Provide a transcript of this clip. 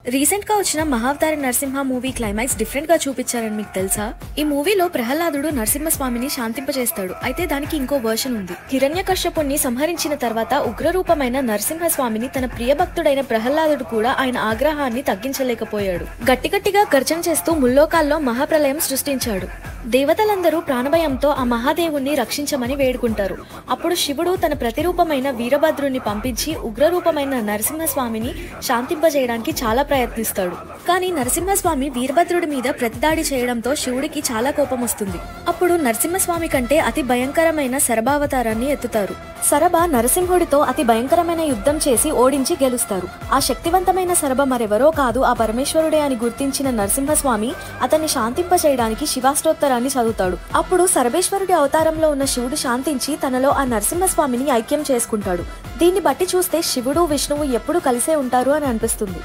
Recent గా వచ్చిన Mahavatar Narasimha movie climax different గా చూపించారని మీకు తెలుసా? ఈ మూవీలో ప్రహ్లాదుడు నరసింహస్వామిని శాంతింపజేస్తాడు. అయితే దానికి ఇంకో వర్షన్ ఉంది. హిరణ్యకశ్యపుణ్ణి సంహరించిన తర్వాత ఉగ్రరూపమైన నరసింహస్వామిని తన ప్రియభక్తుడైన ప్రహ్లాదుడు కూడా ఆయన ఆగ్రహాన్ని తగ్గించలేకపోయాడు. గట్టిగట్టిగా గర్జన చేస్తూ ముల్లోకాల్లో మహాప్రలయం సృష్టించాడు. దేవతలందరూ ప్రాణభయంతో ఆ మహాదేవుణ్ణి రక్షించమని వేడుకుంటారు. అప్పుడు శివుడు తన ప్రతిరూపమైన వీరభద్రుని పంపించి ఉగ్రరూపమైన నరసింహస్వామిని శాంతింపజేయడానికి చాలా ప్రయత్నిస్తాడు. కానీ నరసింహస్వామి వీరభద్రుడి మీద ప్రతిదాడి చేయడంతో శివుడికి చాలా కోపం వస్తుంది. అప్పుడు నరసింహస్వామి కంటే అతి భయంకరమైన శరభావతారాన్ని ఎత్తుతారు. శరభ నరసింహుడితో అతి భయంకరమైన యుద్ధం చేసి ఓడించి గెలుస్తారు. ఆ శక్తివంతమైన శరభ మరెవరో కాదు, ఆ పరమేశ్వరుడే అని గుర్తించిన నరసింహస్వామి అతన్ని శాంతింపచేయడానికి శివాష్టోత్తరాన్ని చదువుతాడు. అప్పుడు సర్వేశ్వరుడి అవతారంలో ఉన్న శివుడు శాంతించి తనలో ఆ నరసింహస్వామిని ఐక్యం చేసుకుంటాడు. దీన్ని బట్టి చూస్తే శివుడు విష్ణువు ఎప్పుడు కలిసే ఉంటారు అని అనిపిస్తుంది.